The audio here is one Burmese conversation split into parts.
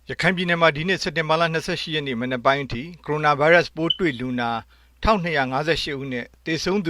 ရခိုင်ပြည်နယ်မှာဒီနေ့စက်တင်ဘာလ28ရက်နေ့မနက်ပိုင်းအထိကိုရိုနာဗိုင်းရပ်စ်ပိုးတွေ့လူနာ1258ဦးနဲ့သေဆုံးသ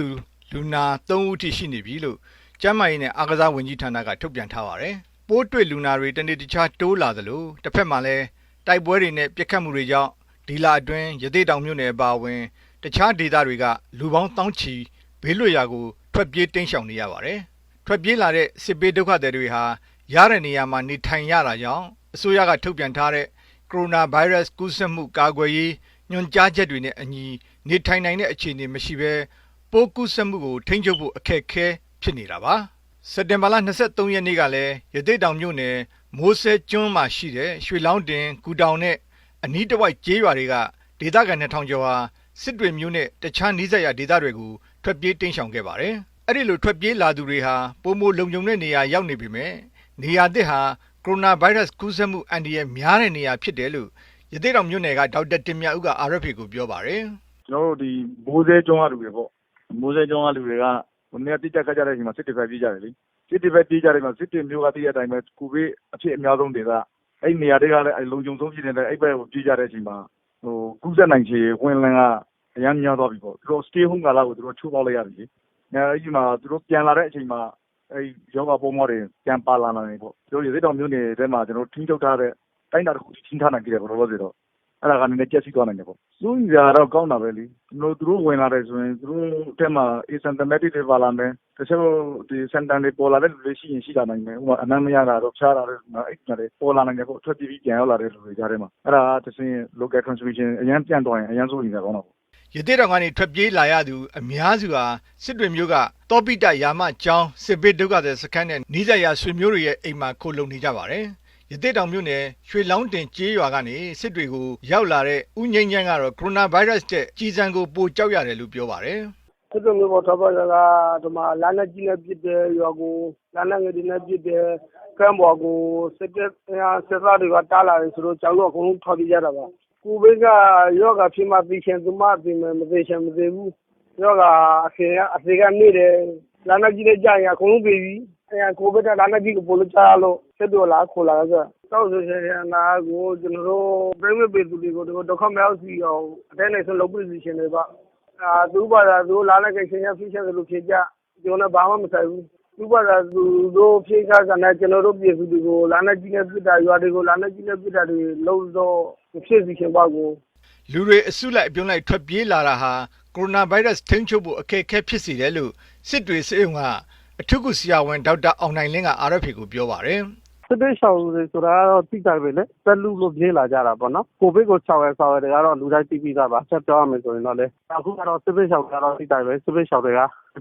ူလူနာ3ဦးထိရှိနေပြီလို့ကျန်းမာရေးနဲ့အားကစားဝန်ကြီးဌာနကထုတ်ပြန်ထားပါတယ်။ပိုးတွေ့လူနာတွေတနေ့တခြားတိုးလာသလိုတစ်ဖက်မှာလည်းတိုက်ပွဲတွေနဲ့ပြစ်ခတ်မှုတွေကြောင့်ဒီလအတွင်းရသေ့တောင်မြို့နယ်အပါအဝင်တခြားဒေသတွေကလူပေါင်း1000ချီဘေးလွတ်ရာကိုထွက်ပြေးတိမ်းရှောင်နေရပါတယ်။ထွက်ပြေးလာတဲ့စစ်ပေးဒုက္ခသည်တွေဟာရတဲ့နေရာမှာနေထိုင်ရတာကြောင့်အစိုးရကထုတ်ပြန်ထားတဲ့ကိုရိုနာဗိုင်းရပ်စ်ကူးစက်မှုကာကွယ်ရေးညွှန်ကြားချက်တွေနဲ့အညီနေထိုင်နိုင်တဲ့အခြေအနေမရှိဘဲပိုးကူးစက်မှုကိုထိန်းချုပ်ဖို့အခက်အခဲဖြစ်နေတာပါစက်တင်ဘာလ23ရက်နေ့ကလည်းရသေ့တောင်မြို့နယ်မိုးဆဲကျွန်းမှာရှိတဲ့ရွှေလောင်းတင်ကူတောင်နဲ့အနီးတစ်ဝိုက်ကျေးရွာတွေကဒေသခံ2000ကျော်ဟာစစ်တွေမြို့နဲ့တခြားနီးစပ်ရာဒေသတွေကိုထွက်ပြေးတိမ်းရှောင်ခဲ့ပါတယ်အဲ့ဒီလိုထွက်ပြေးလာသူတွေဟာပုံမလုံခြုံတဲ့နေရာရောက်နေပြီမဲ့နေရာသစ်ဟာကိုရိုနာဗိုင်းရပ်စ်ကူးစက်မှုအန္တရာယ်များတဲ့နေရာဖြစ်တယ်လို့ရသေ့တောင်မြို့နယ်ကဒေါက်တာတင်မြတ်ဦးက RFA ကိုပြောပါတယ်ကျွန်တော်တို့ဒီမိုးစဲကျွန်းကလူတွေပေါ့မိုးစဲကျွန်းကလူတွေကဟိုနေ့တိကျခတ်ကြတဲ့အချိန်မှာစစ်တွေပဲပြေးကြတယ်လေစစ်တွေပဲပြေးကြတယ်မှာစစ်တွေမျိုးကတည်းကအတိုင်းပဲကိုဗစ်အဖြစ်အများဆုံးဒေသအဲ့နေရာတွေကလည်းအဲ့လုံခြုံဆုံးဖြစ်နေတဲ့အဲ့ဘက်ကိုပြေးကြတဲ့အချိန်မှာဟိုကူးစက်နိုင်ခြေဝင်လန်းကအများများသွားပြီပေါ့သူတို့ stay home ကာလကိုသူတို့ချိုးပေါက်လိုက်ရတယ်လေအဲ့ဒီမှာသူတို့ပြန်လာတဲ့အချိန်မှာအဲ့ယောဂပုံမောတွေပြန်ပါလာနိုင်ပေါ့တို့ရသေ့တောင်မြို့နယ်ထဲမှာကျွန်တော်ထိန်းချုပ်ထားတဲ့တိုင်းတာတစ်ခုထိန်းထားနိုင်ကြတယ်ဘောလို့ဆိုတော့အဲ့ဒါကနေလည်းပြည့်စည်သွားနိုင်တယ်ပေါ့စိုးရိမ်ကြတော့ကောင်းတာပဲလေကျွန်တော်တို့ဝင်လာတယ်ဆိုရင်သူတို့အထက်မှာ asymptomatic တွေပါလာမယ်တချို့ဒီ symptom တွေပေါ်လာတဲ့လူတွေရှိရင်ရှိလာနိုင်မယ်ဥပမာအနံ့မရတာတော့ဖျားတာတော့အဲ့ဒါတွေပေါ်လာနိုင်တယ်ပေါ့ထွက်ပြေးပြီးပြန်ရောက်လာတဲ့လူတွေကြားထဲမှာအဲ့ဒါကတစ်စင်း local transmission အရင်ပြန်သွားရင်အရင်စိုးရိမ်ကြကောင်းတော့ရသေ့တောင်ကနေထွက်ပြေးလာရသူအများစုဟာစစ်တွေမျိုးကတောပိတရာမကျောင်းစစ်ဘေးဒုက္ခသည်စခန်းနဲ့နီးစပ်ရာဆွေမျိုးတွေရဲ့အိမ်မှာခိုလုံနေကြပါတယ်ရသေ့တောင်မြို့နယ်ရွှေလောင်းတင်ကျေးရွာကနေစစ်တွေကိုရောက်လာတဲ့ဦးငိမ့်ချမ်းကတော့ကိုရိုနာဗိုင်းရပ်စ်တဲ့ကြီးစံကိုပိုကြောက်ရတယ်လို့ပြောပါတယ်စစ်တွေမျိုးပေါ်ထောက်ပါကဒီမှာလာနေကြီးနဲ့ပြစ်တယ်ရွာကိုလာနေငယ်တွေနဲ့ပြစ်တယ်ကမ်းပေါ်ကိုစစ်သားတွေကတားလာတယ်ဆိုတော့ကြောက်တော့အကုန်လုံးထောက်ပြကြတာပါကိုဗစ်ကယောဂဖြစ်မှသိချင်သူမှသိမယ်မသိချင်မသိဘူးယောဂအဖေကနေတယ်လာနေကြီးနဲ့ကြာရင်အကုန်လုံးပြီးပြီအဲ့ကိုဗစ်ကလာနေကြီးကိုပို့လို့ကြားလို့စစ်တွေလာခေါ်လာကြတောက်ဆိုရှင်နာကိုကျွန်တော်တို့ပြိမပေးသူတွေကိုဒုက္ခမြောက်စီအောင်အတိုင်းနဲ့ဆိုလုပ်ပြီးစီရှင်တွေပါသူပါတာသူလာနေခင်ရဖြစ်ချက်လို့ဖြစ်ကြကျွန်တော်ဘာမှမဆိုင်ဘူးသူပါတာသူတို့ဖြေခါကလည်းကျွန်တော်တို့ပြည်သူတွေကိုလာနေကြီးနဲ့ပြစ်တာရွာတွေကိုလာနေကြီးနဲ့ပြစ်တာတွေလုံးတော့ဖြစ်စီရှင်ပါကိုလူတွေအစုလိုက်အပြုံလိုက်ထွက်ပြေးလာတာဟာကိုရိုနာဗိုင်းရပ်စ်ထိန်းချုပ်ဖို့အခက်အခဲဖြစ်စေတယ်လို့စစ်တွေစေုံကအထူးကုဆရာဝန်ဒေါက်တာအောင်နိုင်လင်းက RFA ကိုပြောပါတယ်စစ်ပေးရှောင်တွေဆိုတာတော့သိကြပဲလေတက်လူလို့ပြေးလာကြတာပေါ့နော်ကိုဗစ်ကို6ရက်ဆောက်ရတယ်ကတော့လူတိုင်းသိပြီးသားပါဆက်ပြောရမယ်ဆိုရင်တော့လေအခုကတော့စစ်ပေးရှောင်ကတော့သိကြပဲစစ်ပေးရှောင်တွေက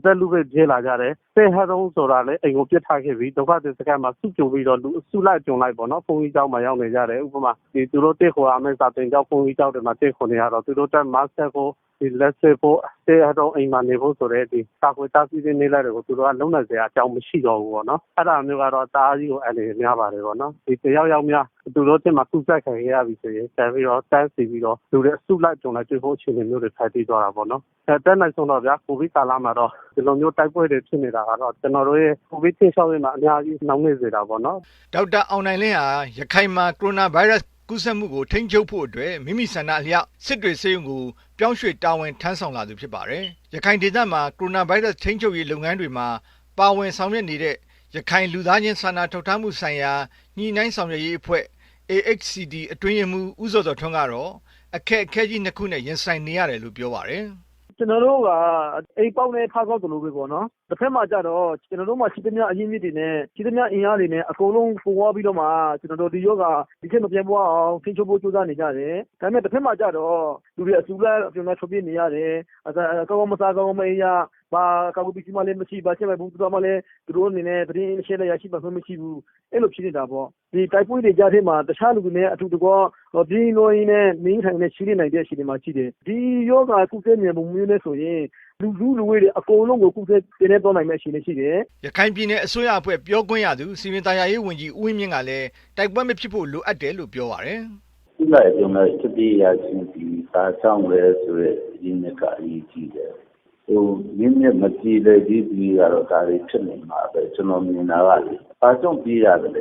တက်လူပဲပြေးလာကြတယ်ဆဲဟတုံးဆိုတာလေအိမ်ကိုပြစ်ထားခဲ့ပြီးဒုက္ခသည်စခန်းမှာစုကြုံပြီးတော့လူအစုလိုက်ကြုံလိုက်ပေါ့နော်ဘုံကြီးเจ้าမှာရောက်နေကြတယ်ဥပမာဒီသူတို့တက်ခေါ်အမေစာတင်เจ้าဘုံကြီးเจ้าတွေမှာတက်ခေါ်နေရတော့သူတို့တက်မတ်ဆက်ကိုဒီလက်စစ်ဖို့ဆဲဟတုံးအိမ်မှာနေဖို့ဆိုတဲ့ဒီတာခွေတာစီးနေလိုက်တယ်ကိုသူတို့ကလုံးနိုင်စရာအကြောင်းမရှိတော့ဘူးပေါ့နော်အဲ့ဒါမျိုးကတော့တားကြီးကိုအဲ့လေများပါတယ်ပေါ့နော်ဒီတယောက်များသူတို့တက်မှာစုဆက်ခံရပြီဆိုရင်ဆက်ပြီးတော့တန်းစီပြီးတော့လူတွေအစုလိုက်ကြုံလိုက်တွေ့ဖို့အခြေအနေမျိုးတွေဖန်တီးသွားတာပေါ့နော်တက်နိုင်ဆုံးတော့ဗျာကိုဗစ်ကာလမှာတော့ဒီလိုမျိုးတိုက်ပွဲတွေဖြစ်နေတာကတော့ကျွန်တော်တို့ရဲ့ကိုဗစ်ထိန်းချုပ်ရေးမှာအများကြီးနှောင့်နှေးစေတာပေါ့နော်ဒေါက်တာအောင်နိုင်လင်းဟာရခိုင်မှာကိုရိုနာဗိုင်းရပ်စ်ကူးစက်မှုကိုထိန်းချုပ်ဖို့အတွက်မိမိဆန္ဒအလျောက်စစ်တွေစေုံကိုပြောင်းရွှေ့တာဝန်ထမ်းဆောင်လာသူဖြစ်ပါတယ်ရခိုင်ဒေသမှာကိုရိုနာဗိုင်းရပ်စ်ထိန်းချုပ်ရေးလုပ်ငန်းတွေမှာပါဝင်ဆောင်ရွက်နေတဲ့ရခိုင်လူသားချင်းစာနာထောက်ထားမှုဆိုင်ရာညှိနှိုင်းဆောင်ရွက်ရေးအဖွဲ့ AHCD အတွင်းရေးမှူးဦးစောထွန်းကတော့အခက်အခဲကြီးနှစ်ခုနဲ့ရင်ဆိုင်နေရတယ်လို့ပြောပါတယ်ကျွန်တော်တို့ကအိမ်ပေါက်နဲ့ထားကောက်တယ်လို့ပဲပေါ့နော်တစ်ဖက်မှာကြတော့ကျွန်တော်တို့မှာရှိသမျှအရင်းမြစ်တွေနဲ့ရှိသမျှအင်အားတွေနဲ့အကုန်လုံးပုံသွားပြီးတော့မှကျွန်တော်တို့ဒီယောဂဒီချက်မပြတ်ပွားအောင်ထိန်းချုပ်ဖို့ကြိုးစားနေကြတယ်ဒါပေမဲ့တစ်ဖက်မှာကြတော့လူတွေအစုလိုက်အပြုံလိုက်ထွက်ပြေးနေရတယ်ကောင်းမစားကောင်းမအေးရဘာကောက်ပီစီမလည်းမရှိဘာချက်ပဲဘူးသူတို့မှလည်းသူတို့အနေနဲ့တရင်ရှင်းလိုက်ရရှိပါမှမရှိဘူးအဲ့လိုဖြစ်နေတာပေါ့ဒီတိုက်ပွဲတွေကြားထဲမှာတခြားလူတွေနဲ့အထူးတကောပြင်းလို့ရင်းနဲ့မင်းထိုင်နဲ့ရှိနေနိုင်တဲ့အချိန်တွေမှာရှိတယ်ဒီယောဂကုသမြန်မှုမျိုးနဲ့ဆိုရင်လူဝေးတွေအကုန်လုံးကိုကုသတင်နေတော့နိုင်မယ့်အခြေအနေရှိတယ်ရခိုင်ပြည်နယ်အစိုးရအဖွဲ့ပြောခွင့်ရသူစီမံသားရေးဝန်ကြီးဦးဝင်းမြင့်ကလည်းတိုက်ပွဲမဖြစ်ဖို့လိုအပ်တယ်လို့ပြောပါတယ်ဒီလိုက်ပြောမယ်တတိယချင်းဒီစာဆောင်ရဲဆိုတဲ့ဒီနေ့ကအရေးကြီးတယ်ဟိုမြင့်မြတ်မကြည့်တဲ့ဒီပြည်ကတော့ဒါတွေဖြစ်နေမှာပဲကျွန်တော်မြင်တာကလေဘာကြောင့်ပြေးရတယ်လဲ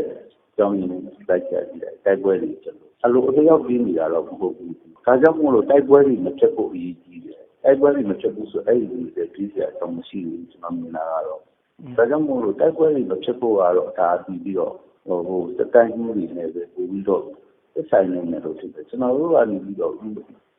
ကြောင်းရင်းလိုက်ကြည့်တယ်တိုက်ပွဲတွေကျွန်တော် အဲ့လိုအလျောက်ပြီးနေတာတော့မဟုတ်ဘူးဒါကြောင့်မို့လို့တိုက်ပွဲတွေမဖြစ်ဖို့အရေးကြီးတယ်တိုက်ပွဲတွေမဖြစ်ဘူးဆိုအဲ့ဒီပြည်စရာအကြောင်းမရှိဘူးကျွန်တော်မြင်တာကတော့ဒါကြောင့်မို့လို့တိုက်ပွဲတွေမဖြစ်ဖို့ကတော့ဒါပြီးတော့စတိုင်းမှုတွေနဲ့ပဲပို့ပြီးတော့ဆိုင်နေတယ်လို့ထင်တယ်ကျွန်တော်တို့ကနေပြီးတော့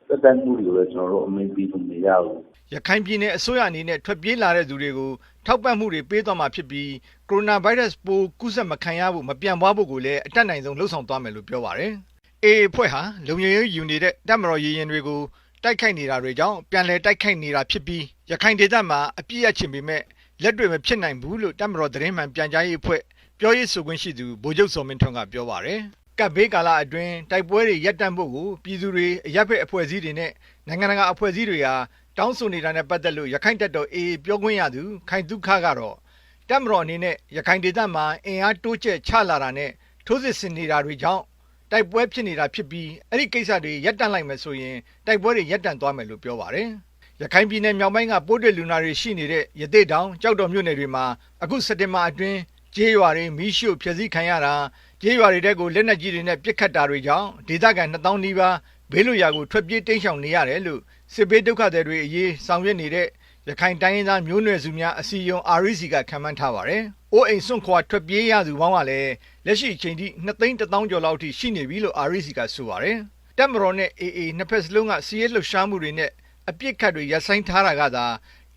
စတိုင်းမှုတွေကိုလည်းကျွန်တော်တို့အမေးပြီးလို့မရဘူး ရခိုင်ပြည်နယ်အစိုးရအနေနဲ့ထွက်ပြေးလာတဲ့သူတွေကိုထောက်ပံ့မှုတွေပေးသွားမှာဖြစ်ပြီးကိုရိုနာဗိုင်းရပ်စ်ပိုးကူးစက်မခံရဖို့မပြန့်ပွားဖို့ကိုလည်းအတတ်နိုင်ဆုံးလှုံ့ဆော်သွားမယ်လို့ပြောပါတယ်။ AA အဖွဲ့ဟာလုံခြုံရေးယူနေတဲ့တပ်မတော်ရေရင်တွေကိုတိုက်ခိုက်နေတာတွေကြောင့်ပြန်လည်တိုက်ခိုက်နေတာဖြစ်ပြီးရခိုင်ဒေသမှာအပြစ်ရချင်ပေမဲ့လက်တွေမဖြစ်နိုင်ဘူးလို့တပ်မတော်သတင်းမှန်ပြန်ကြားရေးအဖွဲ့ပြောရေးဆိုခွင့်ရှိသူဗိုလ်ချုပ်စောမင်းထွန်းကပြောပါတယ်။ကပ်ဘေးကာလအတွင်းတိုက်ပွဲတွေရပ်တန့်ဖို့ကိုပြည်သူတွေအရက်ဖက်အဖွဲ့အစည်းတွေနဲ့နိုင်ငံတကာအဖွဲ့အစည်းတွေဟာတောင်းဆိုနေတာနဲ့ပတ်သက်လို့ရခိုင်တပ်တော် AA ပြောခွင့်ရသူခိုင်တုခကတော့တပ်မတော်အနေနဲ့ရခိုင်ဒေသမှာအင်အားတိုးကျက်ချလာတာနဲ့ထိုးစစ်ဆင်နေတာတွေကြောင့်တိုက်ပွဲဖြစ်နေတာဖြစ်ပြီးအဲ့ဒီကိစ္စတွေရပ်တန့်လိုက်မယ်ဆိုရင်တိုက်ပွဲတွေရပ်တန့်သွားမယ်လို့ပြောပါတယ်။ရခိုင်ပြည်နယ်မြောက်ပိုင်းကပိုးတွေ့လူနာတွေရှိနေတဲ့ရသေ့တောင်ကြောက်တော်မြို့နယ်တွေမှာအခုစက်တင်ဘာအတွင်းကျေးရွာတွေမီးရှို့ဖျက်ဆီးခံရတာကျေးရွာတွေတဲကိုလက်နက်ကြီးတွေနဲ့ပစ်ခတ်တာတွေကြောင့်ဒေသခံ2000နီးပါးဘေးလွတ်ရာကိုထွက်ပြေးတိမ်းရှောင်နေရတယ်လို့စစ်ဘေးဒုက္ခသည်တွေအရေးဆောင်ရွက်နေတဲ့ရခိုင်တိုင်းရင်းသားမျိုးနွယ်စုများအစည်းအရုံး REC ကခန့်မှန်းထားပါတယ်။အိုးအိမ်စွန့်ခွာထွက်ပြေးရသူပေါင်းကလည်းလက်ရှိအချိန်ထိ2,100,000ကျော်လောက်ထိရှိနေပြီလို့ REC ကဆိုပါတယ်။တပ်မတော်နဲ့ AA နှစ်ဖက်စလုံးကစီးရဲလှုပ်ရှားမှုတွေနဲ့အပြစ်ခတ်တွေရပ်ဆိုင်းထားတာကသာ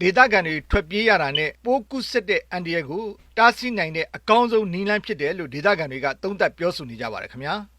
ဒေသခံတွေထွက်ပြေးရတာနဲ့ပိုးကူးစက်တဲ့အန်ဒီရဲကိုတားဆီးနိုင်တဲ့အကောင်းဆုံးနည်းလမ်းဖြစ်တယ်လို့ဒေသခံတွေကသုံးသပ်ပြောဆိုနေကြပါတယ်ခင်ဗျာ။